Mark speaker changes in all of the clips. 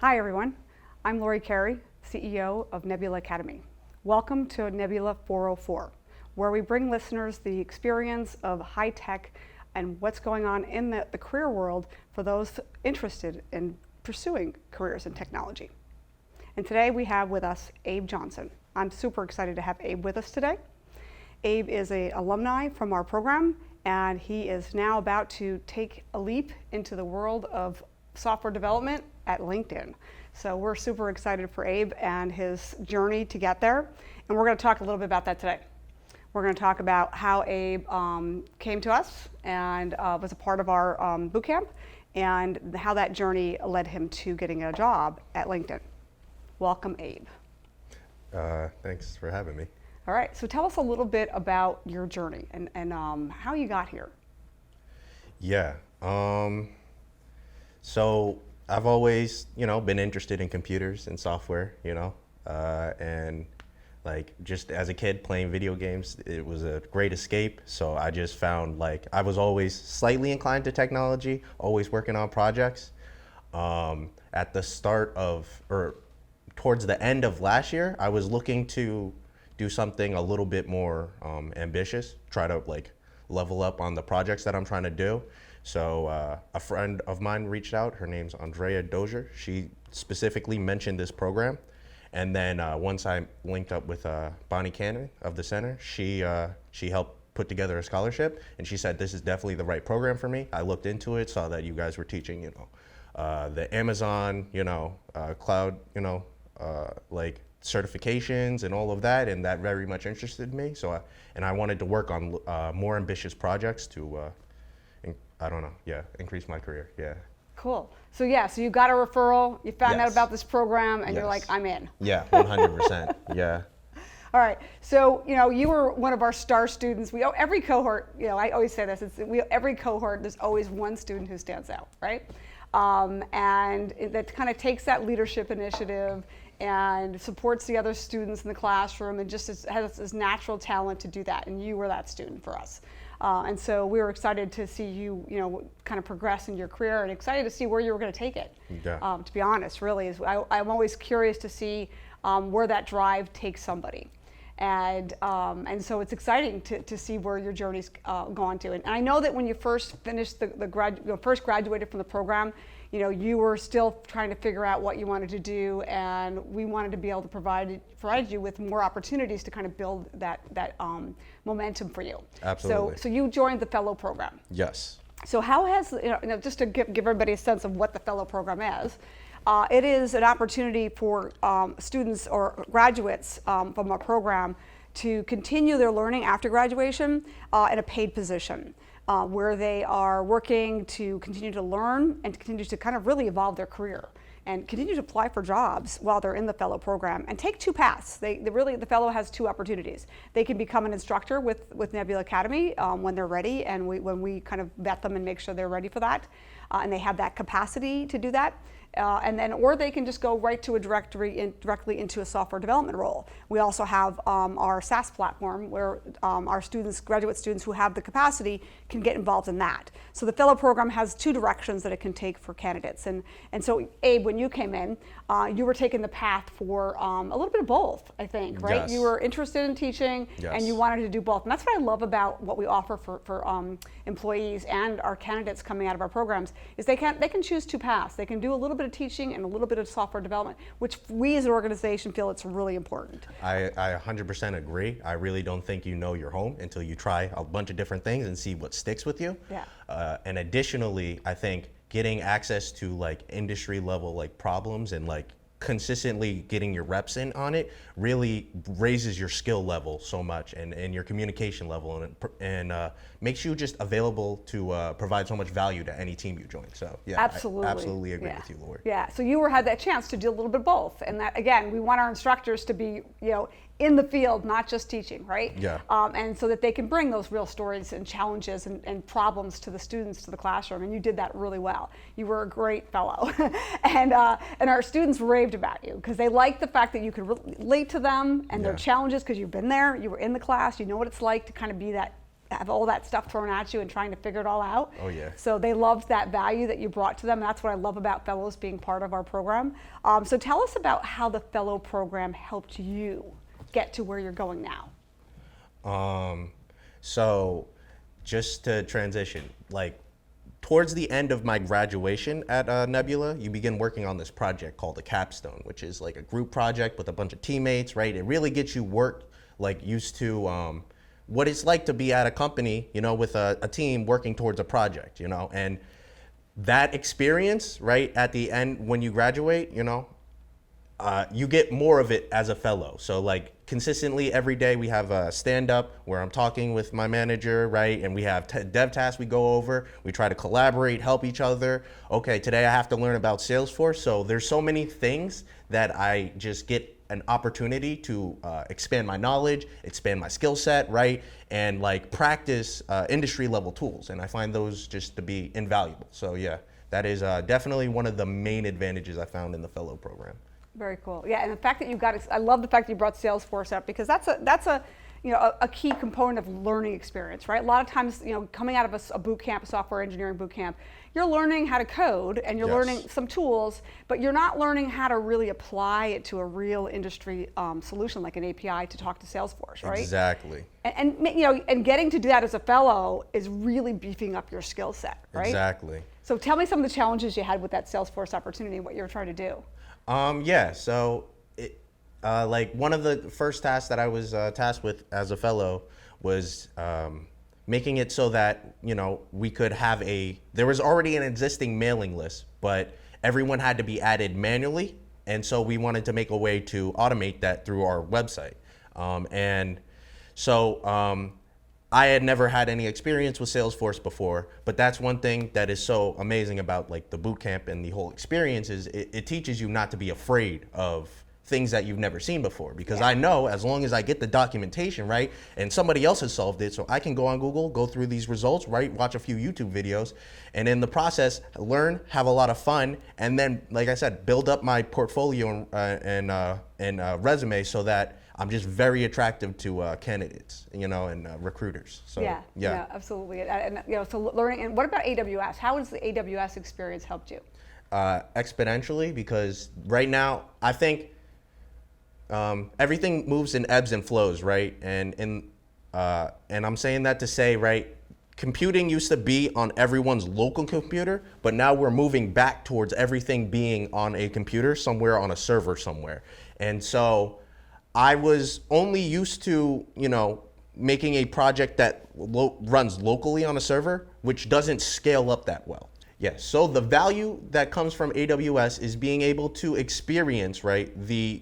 Speaker 1: Hi everyone, I'm Lori Carey, CEO of Nebula Academy. Welcome to Nebula 404, where we bring listeners the experience of high tech and what's going on in the career world for those interested in pursuing careers in technology. And today we have with us Abe Johnson. I'm super excited to have Abe with us today. Abe is an alumni from our program, and he is now about to take a leap into the world of software development at LinkedIn. So we're super excited for Abe and his journey to get there. And we're going to talk a little bit about that today. We're going to talk about how Abe came to us and was a part of our bootcamp, and how that journey led him to getting a job at LinkedIn. Welcome, Abe.
Speaker 2: Thanks for having me.
Speaker 1: All right, so tell us a little bit about your journey and how you got here.
Speaker 2: Yeah. So I've always, been interested in computers and software, and like just as a kid playing video games, it was a great escape. So I just found I was always slightly inclined to technology, always working on projects. At the start of, or towards the end of last year, I was looking to do something a little bit more ambitious, try to level up on the projects that I'm trying to do. So a friend of mine reached out. Her name's Andrea Dozier. She specifically mentioned this program. And then once I linked up with Bonnie Cannon of the center, she helped put together a scholarship, and she said, this is definitely the right program for me. I looked into it, saw that you guys were teaching, the Amazon, cloud, certifications and all of that, and that very much interested me. So I wanted to work on more ambitious projects to increase my career. Yeah.
Speaker 1: Cool. So you got a referral, you found out
Speaker 2: Yes.
Speaker 1: about this program, and
Speaker 2: Yes.
Speaker 1: you're like, I'm in.
Speaker 2: Yeah, 100%. Yeah.
Speaker 1: All right. So you were one of our star students. Every cohort, I always say this. Every cohort, there's always one student who stands out, right? And that kind of takes that leadership initiative and supports the other students in the classroom, and just has this natural talent to do that. And you were that student for us. And so we were excited to see you, kind of progress in your career, and excited to see where you were going to take it.
Speaker 2: Yeah.
Speaker 1: To be honest, really, I'm always curious to see where that drive takes somebody. And so it's exciting to see where your journey's gone to. And I know that when you first finished first graduated from the program, you were still trying to figure out what you wanted to do, and we wanted to be able to provide you with more opportunities to kind of build that momentum for you.
Speaker 2: Absolutely.
Speaker 1: So you joined the fellow program.
Speaker 2: Yes.
Speaker 1: So how has, just to give everybody a sense of what the fellow program is, it is an opportunity for students or graduates from our program to continue their learning after graduation in a paid position, where they are working to continue to learn and continue to kind of really evolve their career and continue to apply for jobs while they're in the fellow program, and take two paths. The fellow has two opportunities. They can become an instructor with Nebula Academy when they're ready, and when we kind of vet them and make sure they're ready for that, and they have that capacity to do that. Or they can just go right to directly into a software development role. We also have our SaaS platform where our graduate students who have the capacity can get involved in that. So the fellow program has two directions that it can take for candidates. And so Abe, when you came in, you were taking the path for a little bit of both, I think, right?
Speaker 2: Yes.
Speaker 1: You were interested in teaching,
Speaker 2: Yes.
Speaker 1: and you wanted to do both. And that's what I love about what we offer for employees and our candidates coming out of our programs, is they can choose two paths. They can do a little bit of teaching and a little bit of software development, which we as an organization feel it's really important.
Speaker 2: I 100% agree. I really don't think you know your home until you try a bunch of different things and see what sticks with you.
Speaker 1: Yeah.
Speaker 2: And additionally, I think getting access to industry level problems and consistently getting your reps in on it really raises your skill level so much, and your communication level, and makes you just available to provide so much value to any team you join. So yeah,
Speaker 1: Absolutely.
Speaker 2: I absolutely agree with you, Lori.
Speaker 1: Yeah, so you had that chance to do a little bit of both, and that, again, we want our instructors to be in the field, not just teaching, right?
Speaker 2: Yeah.
Speaker 1: And so that they can bring those real stories and challenges and problems to the students, to the classroom, and you did that really well. You were a great fellow. and our students raved about you because they liked the fact that you could relate to them and their challenges, because you've been there, you were in the class, you know what it's like to kind of be that have all that stuff thrown at you and trying to figure it all out.
Speaker 2: Oh, yeah.
Speaker 1: So they loved that value that you brought to them. That's what I love about fellows being part of our program. So tell us about how the fellow program helped you get to where you're going now.
Speaker 2: So just to transition, like towards the end of my graduation at Nebula, you begin working on this project called a capstone, which is like a group project with a bunch of teammates, right? It really gets you used to what it's like to be at a company, you know, with a team working towards a project, you know, and that experience, right, at the end when you graduate, you know, you get more of it as a fellow. So like consistently every day we have a stand up where I'm talking with my manager, right? And we have dev tasks we go over. We try to collaborate, help each other. Okay, today I have to learn about Salesforce. So there's so many things that I just get an opportunity to expand my knowledge, expand my skill set, right? And like practice industry level tools. And I find those just to be invaluable. So yeah, that is definitely one of the main advantages I found in the fellow program.
Speaker 1: Very cool. Yeah, and the fact that I love the fact that you brought Salesforce up, because that's a a key component of learning experience, right? A lot of times, coming out of a boot camp, a software engineering boot camp, you're learning how to code and you're learning some tools, but you're not learning how to really apply it to a real industry solution like an API to talk to Salesforce, right?
Speaker 2: Exactly.
Speaker 1: And getting to do that as a fellow is really beefing up your skill set, right?
Speaker 2: Exactly.
Speaker 1: So tell me some of the challenges you had with that Salesforce opportunity and what you were trying to do.
Speaker 2: So like one of the first tasks that I was tasked with as a fellow was making it so that, we could have there was already an existing mailing list, but everyone had to be added manually. And so we wanted to make a way to automate that through our website. I had never had any experience with Salesforce before, but that's one thing that is so amazing about like the boot camp and the whole experience is it teaches you not to be afraid of things that you've never seen before, because I know as long as I get the documentation right and somebody else has solved it, so I can go on Google, go through these results, right, watch a few YouTube videos, and in the process learn, have a lot of fun, and then, like I said, build up my portfolio and resume so that I'm just very attractive to candidates, and recruiters. So
Speaker 1: yeah, absolutely. And so learning. And what about AWS? How has the AWS experience helped you?
Speaker 2: Exponentially, because right now I think everything moves in ebbs and flows, right? And I'm saying that to say, right, computing used to be on everyone's local computer, but now we're moving back towards everything being on a computer somewhere on a server somewhere. And so I was only used to, making a project that runs locally on a server, which doesn't scale up that well. Yes, so the value that comes from AWS is being able to experience, right, the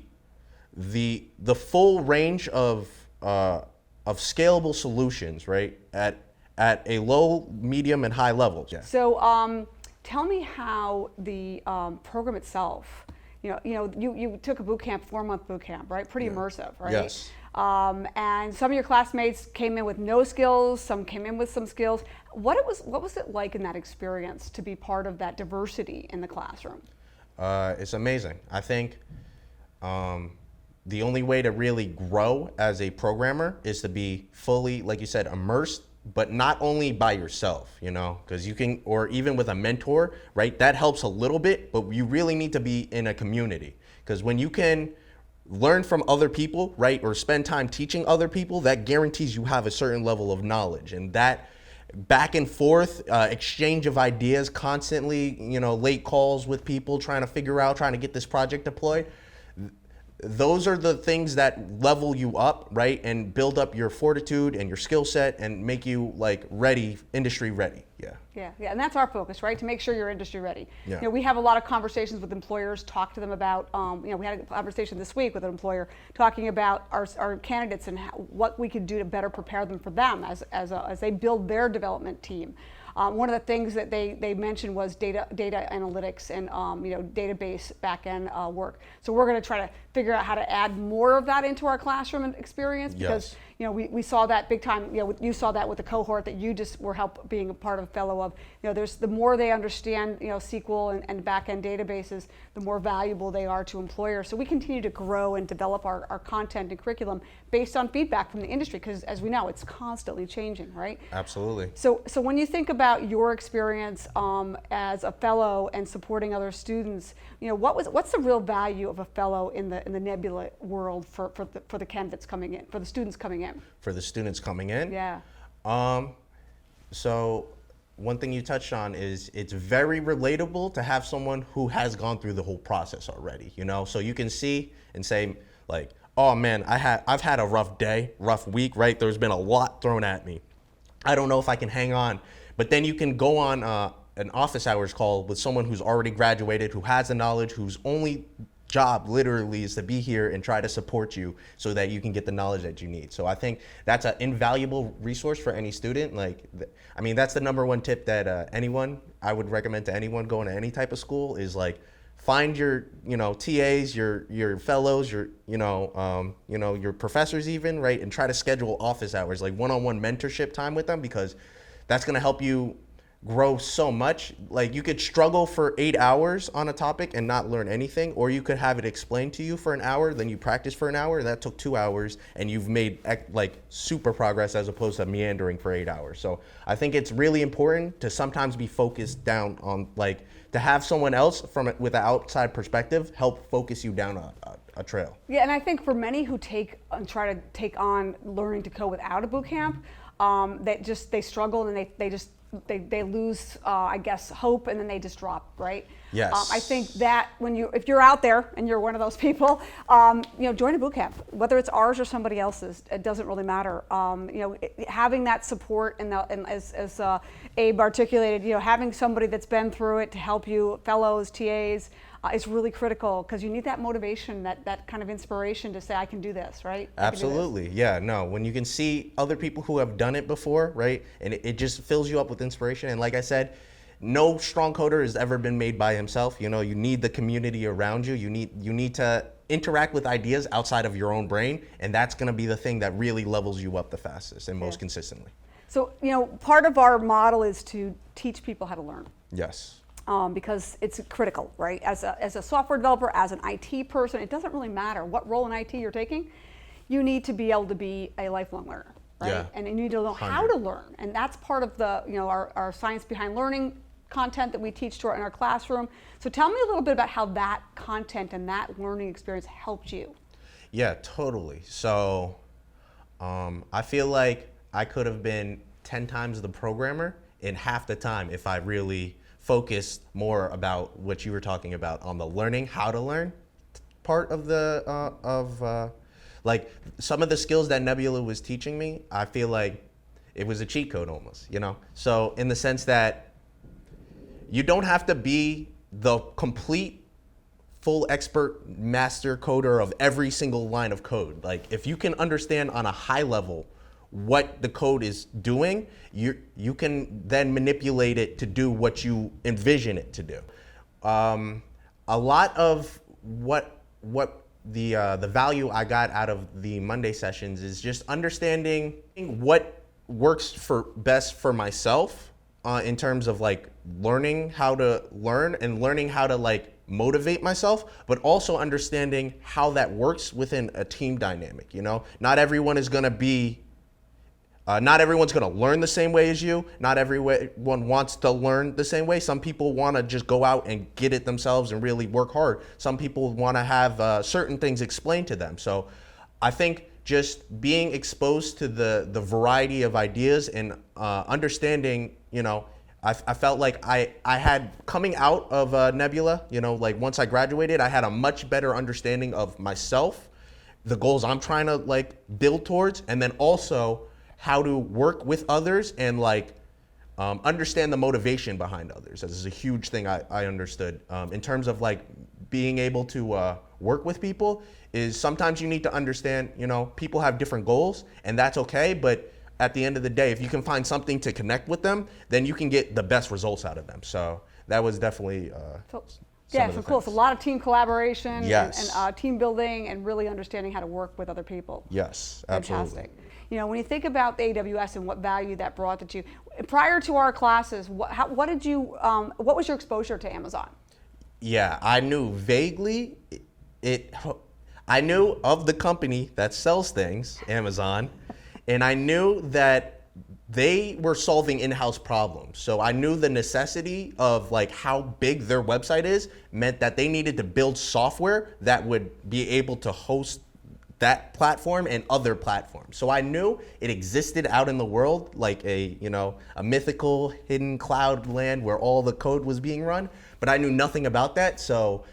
Speaker 2: full range of scalable solutions, right, at a low, medium, and high level. Yeah.
Speaker 1: So tell me how the program itself, you took a boot camp, 4-month boot camp, right? Pretty immersive, right?
Speaker 2: Yes.
Speaker 1: And some of your classmates came in with no skills, some came in with some skills. What was it like in that experience to be part of that diversity in the classroom?
Speaker 2: It's amazing. I think the only way to really grow as a programmer is to be fully, like you said, immersed, but not only by yourself, because you can, or even with a mentor, right? That helps a little bit, but you really need to be in a community, because when you can learn from other people, right, or spend time teaching other people, that guarantees you have a certain level of knowledge. And that back and forth exchange of ideas constantly, late calls with people trying to get this project deployed, those are the things that level you up, right, and build up your fortitude and your skill set and make you like ready, industry ready. Yeah,
Speaker 1: and that's our focus, right? To make sure you're industry ready.
Speaker 2: Yeah.
Speaker 1: We have a lot of conversations with employers, talk to them about, we had a conversation this week with an employer talking about our candidates and what we could do to better prepare them for them as they build their development team. One of the things that they mentioned was data analytics and database backend work. So we're going to try to figure out how to add more of that into our classroom experience, because we saw that big time. You saw that with the cohort that you just were being a part of fellow of. There's the more they understand, SQL and back-end databases, the more valuable they are to employers. So we continue to grow and develop our content and curriculum based on feedback from the industry, because as we know, it's constantly changing, right?
Speaker 2: Absolutely.
Speaker 1: So when you think about your experience as a fellow and supporting other students, what's the real value of a fellow in the Nebula world for the candidates coming in, for the students coming in?
Speaker 2: For the students coming in?
Speaker 1: Yeah.
Speaker 2: So one thing you touched on is it's very relatable to have someone who has gone through the whole process already, So you can see and say like, oh man, I've had a rough day, rough week, right? There's been a lot thrown at me. I don't know if I can hang on. But then you can go on an office hours call with someone who's already graduated, who has the knowledge, whose only job literally is to be here and try to support you so that you can get the knowledge that you need. So I think that's an invaluable resource for any student. That's the number one tip that I would recommend to anyone going to any type of school is like, find your, TAs, your fellows, your professors even, right? And try to schedule office hours, like one-on-one mentorship time with them, because that's going to help you grow so much. Like you could struggle for 8 hours on a topic and not learn anything, or you could have it explained to you for an hour, then you practice for an hour, that took 2 hours, and you've made like super progress as opposed to meandering for 8 hours. So I think it's really important to sometimes be focused down on to have someone else with an outside perspective help focus you down a trail.
Speaker 1: Yeah, and I think for many who try to take on learning to code without a boot camp, they struggle and they lose, I guess, hope, and then they just drop, right?
Speaker 2: Yes.
Speaker 1: I think that if you're out there and you're one of those people, join a boot camp, whether it's ours or somebody else's, it doesn't really matter. Having that support and as Abe articulated, having somebody that's been through it to help you, fellows, TAs, is really critical, because you need that motivation, that kind of inspiration to say, I can do this, right?
Speaker 2: Absolutely. Yeah, no, when you can see other people who have done it before, right? And it just fills you up with inspiration. And like I said, no strong coder has ever been made by himself. You need the community around you. You need to interact with ideas outside of your own brain. And that's going to be the thing that really levels you up the fastest and most consistently.
Speaker 1: So, part of our model is to teach people how to learn.
Speaker 2: Yes.
Speaker 1: Because it's critical, right? As a software developer, as an IT person, it doesn't really matter what role in IT you're taking. You need to be able to be a lifelong learner, right?
Speaker 2: Yeah.
Speaker 1: And you need to know how to learn, and that's part of the our science behind learning content that we teach in our classroom. So tell me a little bit about how that content and that learning experience helped you.
Speaker 2: Yeah, totally. So I feel like I could have been 10 times the programmer in half the time if I really focused more about what you were talking about on the learning how to learn part of like some of the skills that Nebula was teaching me. I feel like it was a cheat code almost, So in the sense that you don't have to be the complete full expert master coder of every single line of code. Like if you can understand on a high level what the code is doing, you can then manipulate it to do what you envision it to do. A lot of what the value I got out of the Monday sessions is just understanding what works best for myself in terms of like learning how to learn and learning how to like motivate myself, but also understanding how that works within a team dynamic. Not everyone is going to be not everyone's going to learn the same way as you. Not everyone wants to learn the same way. Some people want to just go out and get it themselves and really work hard. Some people want to have certain things explained to them. So I think just being exposed to the variety of ideas and understanding, I felt like I had coming out of Nebula, like once I graduated, I had a much better understanding of myself, the goals I'm trying to like build towards, and then also how to work with others and like understand the motivation behind others. This is a huge thing I understood in terms of like being able to work with people. Is sometimes you need to understand, people have different goals, and that's okay. But at the end of the day, if you can find something to connect with them, then you can get the best results out of them. So that was definitely
Speaker 1: Yeah, so cool. It's a lot of team collaboration
Speaker 2: Yes.
Speaker 1: and team building and really understanding how to work with other people.
Speaker 2: Yes, absolutely.
Speaker 1: Fantastic. You know, when you think about the AWS and what value that brought to you, prior to our classes, what was your exposure to Amazon?
Speaker 2: Yeah, I knew vaguely I knew of the company that sells things, Amazon, and I knew that they were solving in-house problems. So I knew the necessity of like how big their website is meant that they needed to build software that would be able to host that platform and other platforms. So I knew it existed out in the world, like a mythical hidden cloud land where all the code was being run, but I knew nothing about that. So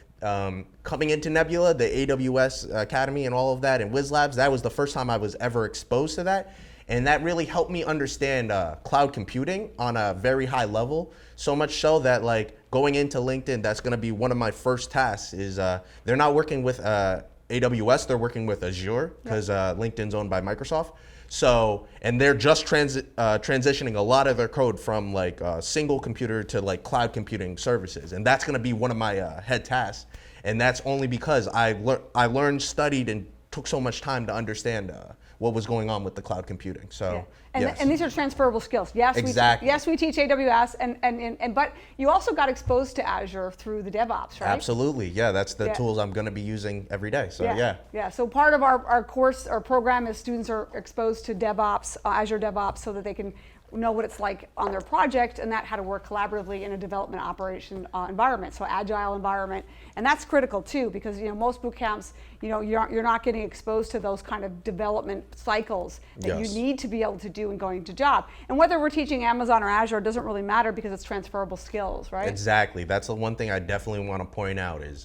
Speaker 2: coming into Nebula, the AWS Academy and all of that, and Wiz Labs, that was the first time I was ever exposed to that. And that really helped me understand cloud computing on a very high level. So much so that like going into LinkedIn, that's gonna be one of my first tasks is they're not working with AWS, they're working with Azure because LinkedIn's owned by Microsoft. So, and they're just transitioning a lot of their code from like single computer to like cloud computing services. And that's gonna be one of my head tasks. And that's only because I learned, studied, and took so much time to understand what was going on with the cloud computing. So, yes.
Speaker 1: And these are transferable skills. Yes,
Speaker 2: exactly.
Speaker 1: We teach AWS, but you also got exposed to Azure through the DevOps, right?
Speaker 2: Absolutely, yeah. That's the tools I'm going to be using every day. So, yeah.
Speaker 1: Yeah. So part of our course or program is students are exposed to DevOps, Azure DevOps, so that they can know what it's like on their project and that how to work collaboratively in a development operation environment, so agile environment. And that's critical too, because most boot camps, you're not getting exposed to those kind of development cycles that you need to be able to do in going to job. And whether we're teaching Amazon or Azure doesn't really matter because it's transferable skills, right?
Speaker 2: Exactly. That's the one thing I definitely want to point out is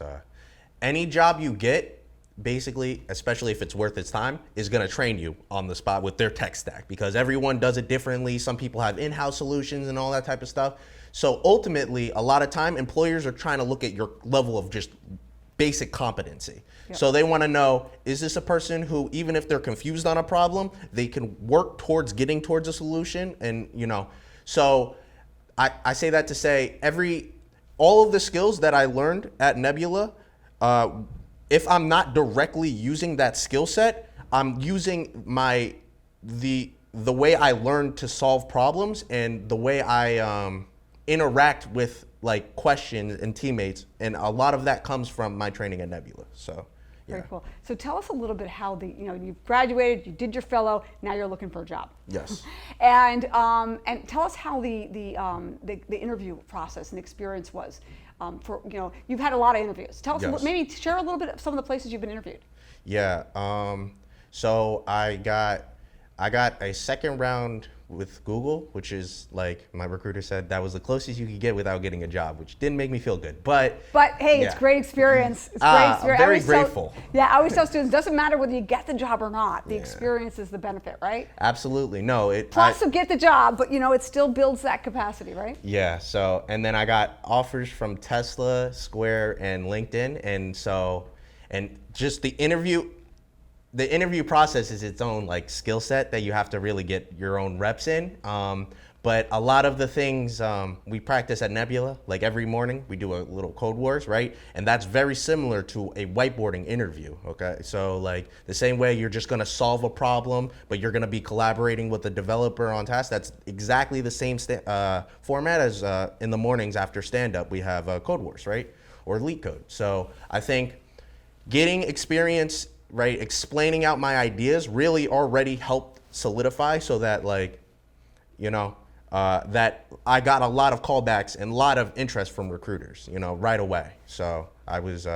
Speaker 2: any job you get, basically, especially if it's worth its time, is going to train you on the spot with their tech stack because everyone does it differently. Some people have in-house solutions and all that type of stuff. So ultimately, a lot of time, employers are trying to look at your level of just basic competency. Yep. So they want to know, is this a person who, even if they're confused on a problem, they can work towards getting towards a solution? And, so I say that to say all of the skills that I learned at Nebula, if I'm not directly using that skill set, I'm using the way I learn to solve problems and the way I interact with like questions and teammates, and a lot of that comes from my training at Nebula. So, yeah.
Speaker 1: Very cool. So tell us a little bit how you graduated, you did your fellow, now you're looking for a job.
Speaker 2: Yes.
Speaker 1: And tell us how the interview process and experience was. You've had a lot of interviews. Tell us, maybe share a little bit of some of the places you've been interviewed.
Speaker 2: Yeah. So I got a second round with Google, which is like my recruiter said that was the closest you could get without getting a job, which didn't make me feel good. But
Speaker 1: hey, it's great experience. It's great experience.
Speaker 2: I'm very grateful.
Speaker 1: I always tell students, doesn't matter whether you get the job or not. The experience is the benefit, right?
Speaker 2: Absolutely. No.
Speaker 1: Plus to get the job, but it still builds that capacity, right?
Speaker 2: Yeah. So, and then I got offers from Tesla, Square, and LinkedIn, and just the interview process is its own like skill set that you have to really get your own reps in. But a lot of the things we practice at Nebula, like every morning we do a little code wars, right? And that's very similar to a whiteboarding interview, okay? So like the same way you're just gonna solve a problem, but you're gonna be collaborating with the developer on task, that's exactly the same format as in the mornings after stand-up, we have code wars, right? Or leak code. So I think getting experience, right, explaining out my ideas really already helped solidify so that that I got a lot of callbacks and a lot of interest from recruiters, right away. So I was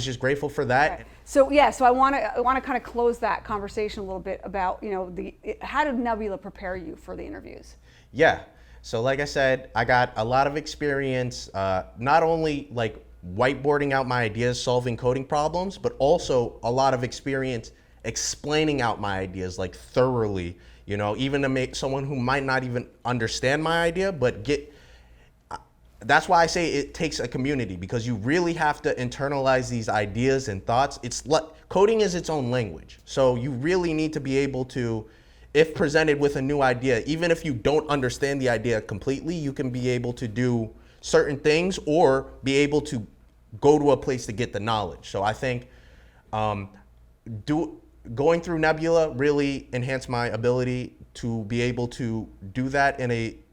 Speaker 2: just grateful for that.
Speaker 1: Right. So I want to kind of close that conversation a little bit about how did Nebula prepare you for the interviews?
Speaker 2: Yeah. So like I said, I got a lot of experience, not only like whiteboarding out my ideas, solving coding problems, but also a lot of experience explaining out my ideas like thoroughly, even to make someone who might not even understand my idea, but that's why I say it takes a community, because you really have to internalize these ideas and thoughts. Coding is its own language. So you really need to be able to, if presented with a new idea, even if you don't understand the idea completely, you can be able to do certain things or be able to go to a place to get the knowledge. So I think going through Nebula really enhanced my ability to be able to do that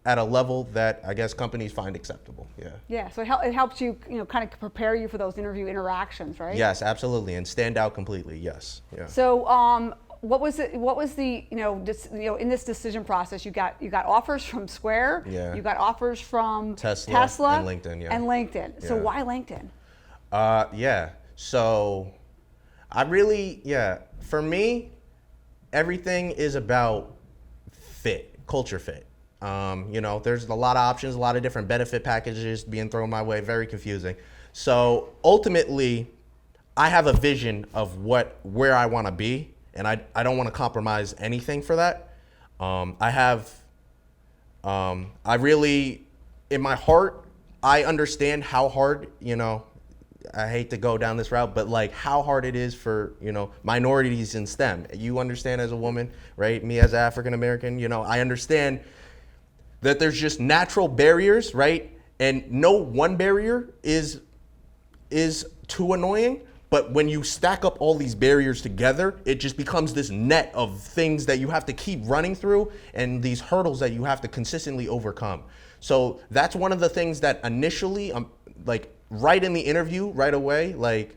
Speaker 2: at a level that I guess companies find acceptable. Yeah.
Speaker 1: Yeah. So it helps you, kind of prepare you for those interview interactions, right?
Speaker 2: Yes, absolutely, and stand out completely. Yes. Yeah.
Speaker 1: So what was the in this decision process, you got offers from Square,
Speaker 2: Yeah.
Speaker 1: you got offers from
Speaker 2: Tesla and LinkedIn, yeah.
Speaker 1: and LinkedIn. So
Speaker 2: Yeah.
Speaker 1: why LinkedIn?
Speaker 2: Yeah. So for me, everything is about fit, culture fit. There's a lot of options, a lot of different benefit packages being thrown my way, very confusing. So ultimately, I have a vision of where I want to be, and I don't want to compromise anything for that. I really, in my heart, I understand how hard, I hate to go down this route, but like how hard it is for, minorities in STEM. You understand as a woman, right? Me as an African American, I understand that there's just natural barriers, right? And no one barrier is too annoying, but when you stack up all these barriers together, it just becomes this net of things that you have to keep running through and these hurdles that you have to consistently overcome. So that's one of the things that initially, like right in the interview, right away, at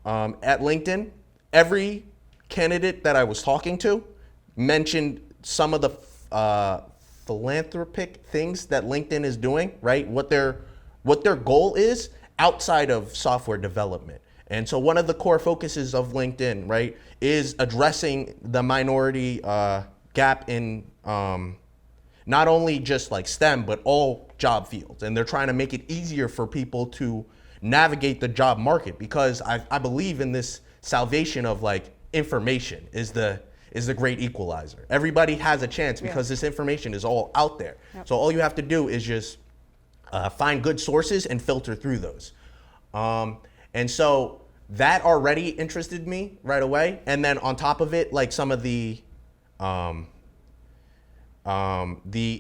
Speaker 2: LinkedIn, every candidate that I was talking to mentioned some of the philanthropic things that LinkedIn is doing, right? What their goal is outside of software development. And so one of the core focuses of LinkedIn, right, is addressing the minority gap in not only just like STEM, but all job fields. And they're trying to make it easier for people to navigate the job market, because I believe in this salvation of like information is the great equalizer. Everybody has a chance because this information is all out there. Yep. So all you have to do is just find good sources and filter through those. And so that already interested me right away. And then on top of it, like some of the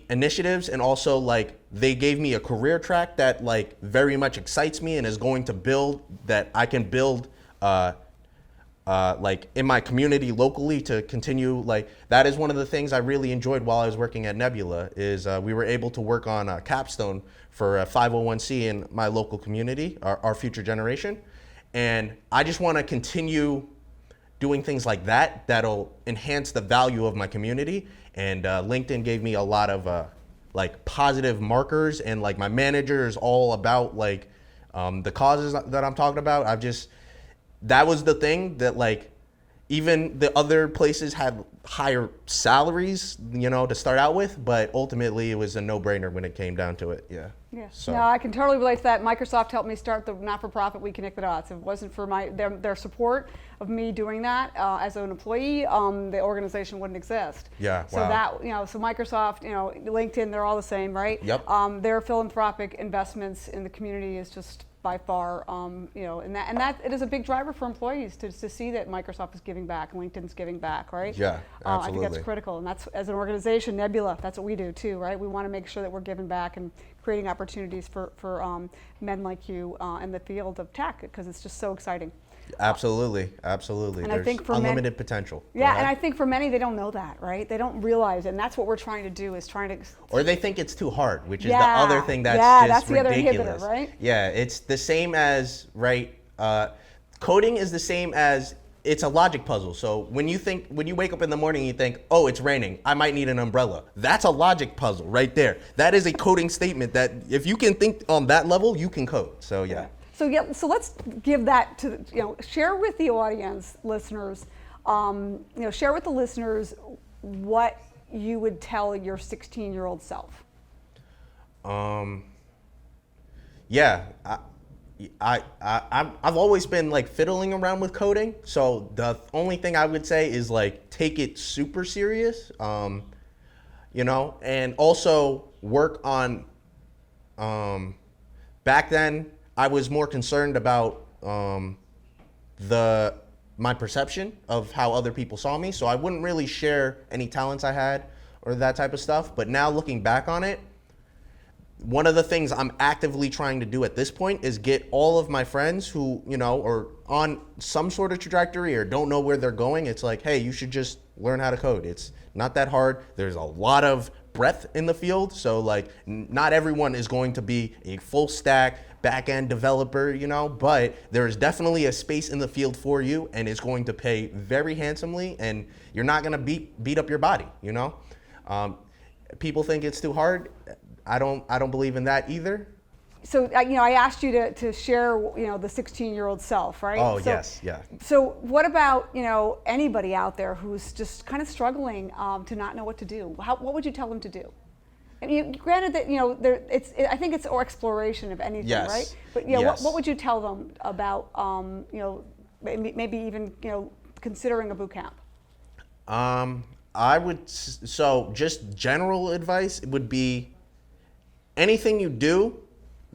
Speaker 2: initiatives, and also like they gave me a career track that like very much excites me and is going to build that I can build like in my community locally to continue. Like that is one of the things I really enjoyed while I was working at Nebula is we were able to work on a capstone for a 501c in my local community, our future generation. And I just want to continue doing things like that that'll enhance the value of my community. And LinkedIn gave me a lot of like positive markers, and like my manager is all about like the causes that I'm talking about. That was the thing that like even the other places had higher salaries, to start out with, but ultimately it was a no-brainer when it came down to it. Yeah.
Speaker 1: Yeah.
Speaker 2: So.
Speaker 1: No, I can totally relate to that. Microsoft helped me start the not-for-profit We Connect the Dots. If it wasn't for their support of me doing that as an employee, the organization wouldn't exist.
Speaker 2: Yeah.
Speaker 1: So
Speaker 2: wow.
Speaker 1: so Microsoft, LinkedIn, they're all the same, right?
Speaker 2: Yep.
Speaker 1: Their philanthropic investments in the community is just by far, and that it is a big driver for employees to see that Microsoft is giving back and LinkedIn's giving back, right?
Speaker 2: Yeah, absolutely.
Speaker 1: I think that's critical, and that's, as an organization, Nebula, that's what we do too, right? We want to make sure that we're giving back and creating opportunities for men like you in the field of tech, because it's just so exciting.
Speaker 2: Absolutely. And
Speaker 1: there's
Speaker 2: I think for unlimited potential.
Speaker 1: Yeah, and I think for many, they don't know that, right? They don't realize it, and that's what we're trying to do, is trying to...
Speaker 2: Or they think it's too hard, which is the other thing that's just
Speaker 1: the
Speaker 2: ridiculous.
Speaker 1: Other inhibitor, right?
Speaker 2: Yeah, it's the same as, coding is the same as, it's a logic puzzle. So when you wake up in the morning and you think, oh, it's raining, I might need an umbrella. That's a logic puzzle right there. That is a coding statement that if you can think on that level, you can code. So yeah.
Speaker 1: So let's give that to, share with the audience, listeners, share with the listeners what you would tell your 16-year-old self.
Speaker 2: Yeah, I've always been like fiddling around with coding. So the only thing I would say is like take it super serious, and also work on, back then, I was more concerned about my perception of how other people saw me. So I wouldn't really share any talents I had or that type of stuff. But now looking back on it, one of the things I'm actively trying to do at this point is get all of my friends who, are on some sort of trajectory or don't know where they're going. It's like, hey, you should just learn how to code. It's not that hard. There's a lot of breadth in the field. So like not everyone is going to be a full stack back-end developer, but there is definitely a space in the field for you, and it's going to pay very handsomely, and you're not going to beat up your body, People think it's too hard. I don't believe in that either.
Speaker 1: So, I asked you to share, the 16-year-old self, right?
Speaker 2: Oh,
Speaker 1: so,
Speaker 2: yes, yeah.
Speaker 1: So what about, anybody out there who's just kind of struggling to not know what to do? What would you tell them to do? I mean, granted that, I think it's exploration of anything,
Speaker 2: yes.
Speaker 1: right? But,
Speaker 2: yes.
Speaker 1: what would you tell them about, maybe even, considering a boot camp?
Speaker 2: So just general advice would be anything you do,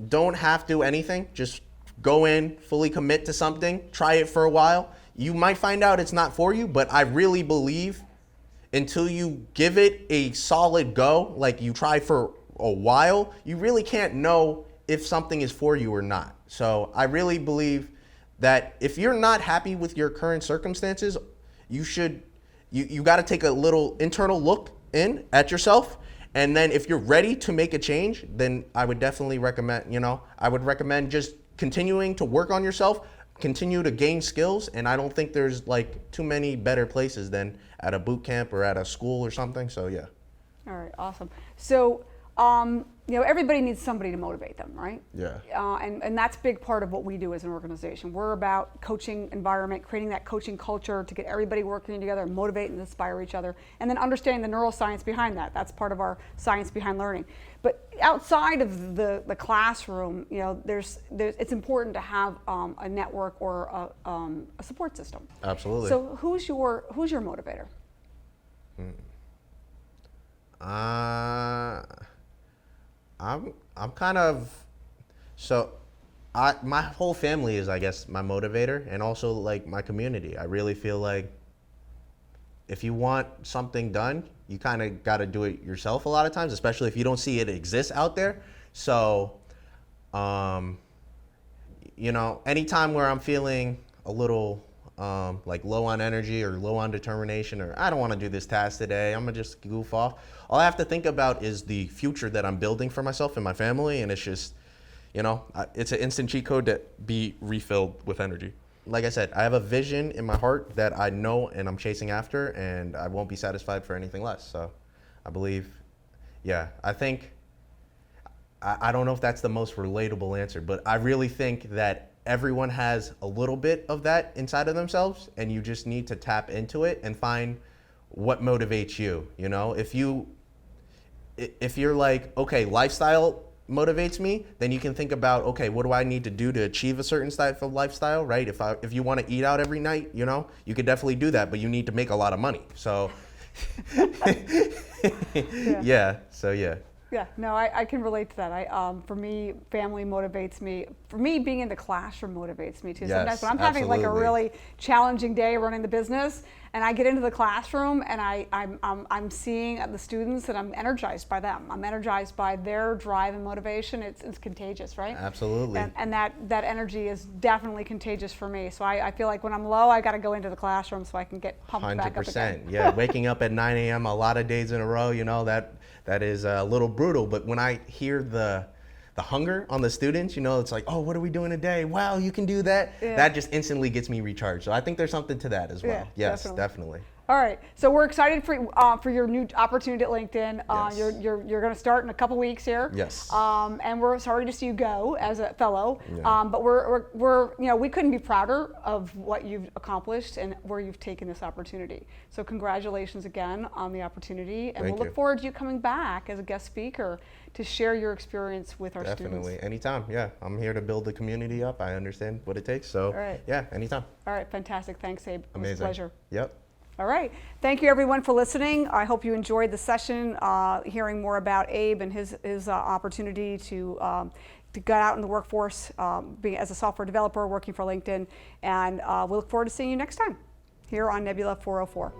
Speaker 2: don't have to anything. Just go in, fully commit to something, try it for a while. You might find out it's not for you, but I really believe until you give it a solid go, like you try for a while, you really can't know if something is for you or not. So I really believe that if you're not happy with your current circumstances, you got to take a little internal look in at yourself. And then if you're ready to make a change, then I would definitely recommend just continuing to work on yourself, continue to gain skills. And I don't think there's like too many better places than at a boot camp or at a school or something. So yeah.
Speaker 1: All right, awesome. So, everybody needs somebody to motivate them, right?
Speaker 2: Yeah.
Speaker 1: And that's a big part of what we do as an organization. We're about coaching environment, creating that coaching culture to get everybody working together, motivate and inspire each other, and then understanding the neuroscience behind that. That's part of our science behind learning. But outside of the classroom, it's important to have a network or a support system.
Speaker 2: Absolutely.
Speaker 1: So who's your motivator?
Speaker 2: I'm kind of, my whole family is, I guess, my motivator, and also like my community. I really feel like if you want something done, you kind of got to do it yourself a lot of times, especially if you don't see it exists out there. So, anytime where I'm feeling a little like low on energy or low on determination, or I don't want to do this task today, I'm gonna just goof off. All I have to think about is the future that I'm building for myself and my family, and it's just, it's an instant cheat code to be refilled with energy. Like I said, I have a vision in my heart that I know and I'm chasing after, and I won't be satisfied for anything less. So I believe, I think, I don't know if that's the most relatable answer, but I really think that everyone has a little bit of that inside of themselves, and you just need to tap into it and find what motivates you. If you're like, okay, lifestyle motivates me, then you can think about, okay, what do I need to do to achieve a certain type of lifestyle, right? If you want to eat out every night, you could definitely do that, but you need to make a lot of money. So yeah.
Speaker 1: Yeah, no, I can relate to that. For me, family motivates me. For me, being in the classroom motivates me too.
Speaker 2: Yes,
Speaker 1: sometimes when I'm having like a really challenging day running the business, and I get into the classroom and I'm seeing the students, and I'm energized by them. I'm energized by their drive and motivation. It's contagious, right?
Speaker 2: Absolutely.
Speaker 1: And that energy is definitely contagious for me. So I feel like when I'm low, I got to go into the classroom so I can get pumped
Speaker 2: 100%.
Speaker 1: back up again.
Speaker 2: Yeah, waking up at 9 a.m. a lot of days in a row, that is a little brutal. But when I hear the hunger on the students, it's like, oh, what are we doing today? Wow, you can do that.
Speaker 1: Yeah.
Speaker 2: That just instantly gets me recharged. So I think there's something to that as well.
Speaker 1: Yeah,
Speaker 2: Yes, definitely.
Speaker 1: All right, so we're excited for your new opportunity at LinkedIn.
Speaker 2: Yes.
Speaker 1: You're going to start in a couple weeks here.
Speaker 2: Yes.
Speaker 1: And we're sorry to see you go as a fellow.
Speaker 2: Yeah.
Speaker 1: But we couldn't be prouder of what you've accomplished and where you've taken this opportunity. So congratulations again on the opportunity, and we'll look forward to you coming back as a guest speaker to share your experience with our students.
Speaker 2: Definitely, anytime. Yeah, I'm here to build the community up. I understand what it takes. So yeah, anytime.
Speaker 1: All right, fantastic. Thanks, Abe.
Speaker 2: Amazing.
Speaker 1: It was a pleasure.
Speaker 2: Yep.
Speaker 1: All right. Thank you, everyone, for listening. I hope you enjoyed the session, hearing more about Abe and his opportunity to get out in the workforce, being as a software developer, working for LinkedIn. And we'll look forward to seeing you next time here on Nebula 404.